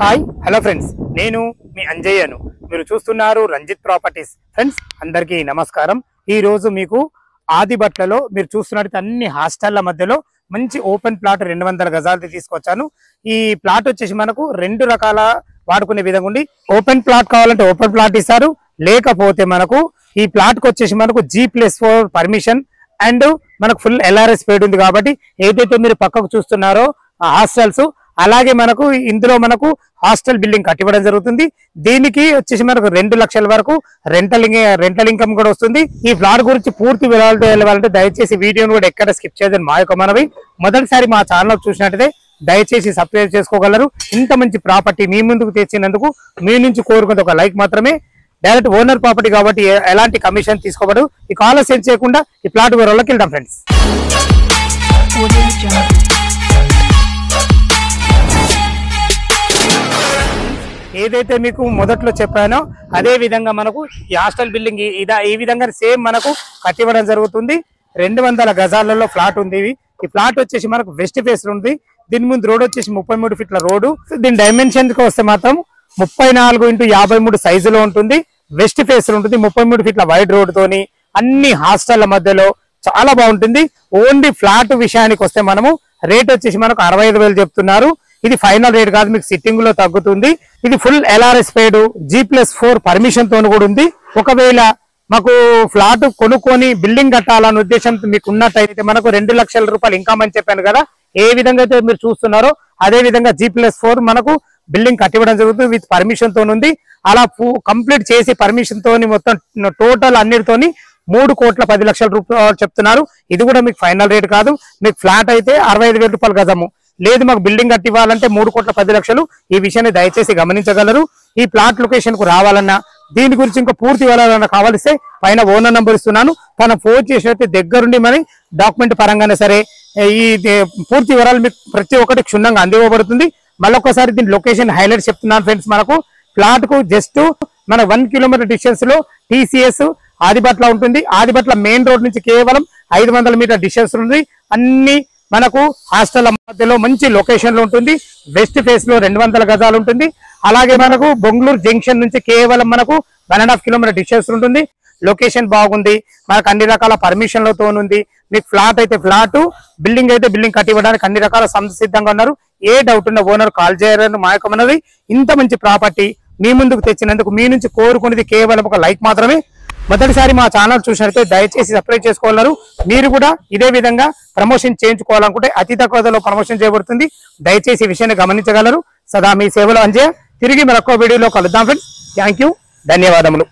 Hi hello friends, నేను మీ అంజయ్యను. మీరు చూస్తున్నారు రంజిత్ ప్రాపర్టీస్. ఫ్రెండ్స్ అందరికీ నమస్కారం. ఈ రోజు మీకు ఆదిబట్లలో మీరు చూస్తున్నట్టు అన్ని హాస్టళ్ల మధ్యలో మంచి ఓపెన్ ప్లాట్ 200 గజాలది తీసుకొచ్చాను. ఈ ప్లాట్ వచ్చేసి మనకు రెండు రకాల వాడుకునే విధంగా ఉంది. ఓపెన్ ప్లాట్ కావాలంటే ఓపెన్ ప్లాట్ ఇస్తారు, లేకపోతే మనకు ఈ ప్లాట్ కి వచ్చేసి మనకు G+4 పర్మిషన్ అండ్ మనకు ఫుల్ LRS పేడ్ ఉంది. కాబట్టి ఏదైతే మీరు పక్కకు చూస్తున్నారో హాస్టల్స్, అలాగే మనకు ఇందులో మనకు హాస్టల్ బిల్డింగ్ కట్టివ్వడం జరుగుతుంది. దీనికి వచ్చేసి మనకు 2 లక్షల వరకు రెంటల్ ఇన్కమ్ కూడా వస్తుంది. ఈ ప్లాట్ గురించి పూర్తి వివరాలు తెలియాలంటే దయచేసి వీడియోను కూడా ఎక్కడ స్కిప్ చేయదని మా యొక్క మనవి. మొదటిసారి మా ఛానల్ చూసినట్టయితే దయచేసి సబ్స్క్రైబ్ చేసుకోగలరు. ఇంత మంచి ప్రాపర్టీ మీ ముందుకు తెచ్చినందుకు మీ నుంచి కోరుకునేది ఒక లైక్ మాత్రమే. డైరెక్ట్ ఓనర్ ప్రాపర్టీ కాబట్టి ఎలాంటి కమిషన్ తీసుకోబడు. ఈ ఆలస్యం చేయకుండా ఈ ప్లాట్ వివరాల్లోకి వెళ్దాం ఫ్రెండ్స్. ఏదైతే మీకు మొదట్లో చెప్పానో అదే విధంగా మనకు ఈ హాస్టల్ బిల్డింగ్ ఈ విధంగా సేమ్ మనకు కట్టివ్వడం జరుగుతుంది. 200 గజాలలో ఫ్లాట్ ఉంది. ఈ ఫ్లాట్ వచ్చేసి మనకు వెస్ట్ ఫేస్ ఉంది. దీని ముందు రోడ్ వచ్చేసి 33 ఫీట్ల రోడ్డు. దీని డైమెన్షన్ కి వస్తే మాత్రం 34x53 సైజులో ఉంటుంది. వెస్ట్ ఫేస్ ఉంటుంది. 33 ఫీట్ల వైడ్ రోడ్ తోని అన్ని హాస్టళ్ల మధ్యలో చాలా బాగుంటుంది. ఓన్లీ ఫ్లాట్ విషయానికి వస్తే మనము రేట్ వచ్చేసి మనకు 65,000 చెప్తున్నారు. ఇది ఫైనల్ రేట్ కాదు, మీకు సిట్టింగ్ లో తగ్గుతుంది. ఇది ఫుల్ LRS పేడ్ G+4 పర్మిషన్ తోను కూడా ఉంది. ఒకవేళ మాకు ఫ్లాట్ కొనుక్కొని బిల్డింగ్ కట్టాలన్న ఉద్దేశంతో మీకు ఉన్నట్టయితే మనకు 2 లక్షల రూపాయలు ఇన్కమ్ అని చెప్పాను కదా. ఏ విధంగా అయితే మీరు చూస్తున్నారో అదే విధంగా G+4 మనకు బిల్డింగ్ కట్టివ్వడం జరుగుతుంది. విత్ పర్మిషన్ తోని ఉంది. అలా కంప్లీట్ చేసి పర్మిషన్ తోని మొత్తం టోటల్ అన్నిటితోని 3,10,00,000 రూపాయలు చెప్తున్నారు. ఇది కూడా మీకు ఫైనల్ రేట్ కాదు. మీకు ఫ్లాట్ అయితే 65,000 రూపాయలు గజము. లేదు మాకు బిల్డింగ్ కట్టివ్వాలంటే 3,10,00,000. ఈ విషయాన్ని దయచేసి గమనించగలరు. ఈ ప్లాట్ లొకేషన్ కు రావాలన్నా దీని గురించి ఇంకా పూర్తి వివరాలన్నా కావాలిస్తే పైన ఓనర్ నంబర్ ఇస్తున్నాను. తన ఫోన్ చేసినట్టే దగ్గరుండి మరి డాక్యుమెంట్ పరంగానే సరే ఈ పూర్తి వివరాలు మీకు ప్రతి ఒక్కటి క్షుణ్ణంగా అందివ్వబడుతుంది. మళ్ళొకసారి దీని లొకేషన్ హైలైట్ చెప్తున్నాను ఫ్రెండ్స్. మనకు ప్లాట్ కు జస్ట్ మన 1 కిలోమీటర్ డిస్టెన్స్ లో TCS ఆదిబట్ల ఉంటుంది. ఆదిబట్ల మెయిన్ రోడ్ నుంచి కేవలం 500 మీటర్ డిస్టెన్స్ ఉంది. అన్ని మనకు హాస్టల్ మధ్యలో మంచి లొకేషన్ లో ఉంటుంది. వెస్ట్ ఫేస్ లో 200 గజాలు ఉంటుంది. అలాగే మనకు బొంగళూరు జంక్షన్ నుంచి కేవలం మనకు 1.5 కిలోమీటర్ డిస్టెన్స్ ఉంటుంది. లొకేషన్ బాగుంది. మనకు అన్ని రకాల పర్మిషన్లతో ఉంది. మీకు ఫ్లాట్ అయితే ఫ్లాట్, బిల్డింగ్ అయితే బిల్డింగ్ కట్టివ్వడానికి అన్ని రకాల సిద్ధంగా ఉన్నారు. ఏ డౌట్ ఉన్న ఓనర్ కాల్ చేయాలని మా యొక్క మనది. ఇంత మంచి ప్రాపర్టీ మీ ముందుకు తెచ్చినందుకు మీ నుంచి కోరుకునేది కేవలం ఒక లైక్ మాత్రమే. మొదటిసారి మా ఛానల్ చూసినట్లయితే దయచేసి సబ్స్క్రైబ్ చేసుకోగలరు. మీరు కూడా ఇదే విధంగా ప్రమోషన్ చేయించుకోవాలనుకుంటే అతి తక్కువ ధరలో ప్రమోషన్ చేయబడుతుంది. దయచేసి ఈ విషయాన్ని గమనించగలరు. సదా మీ సేవలో అంజయ్య. తిరిగి మరొక వీడియోలో కలుద్దాం ఫ్రెండ్స్. థ్యాంక్ యూ, ధన్యవాదములు.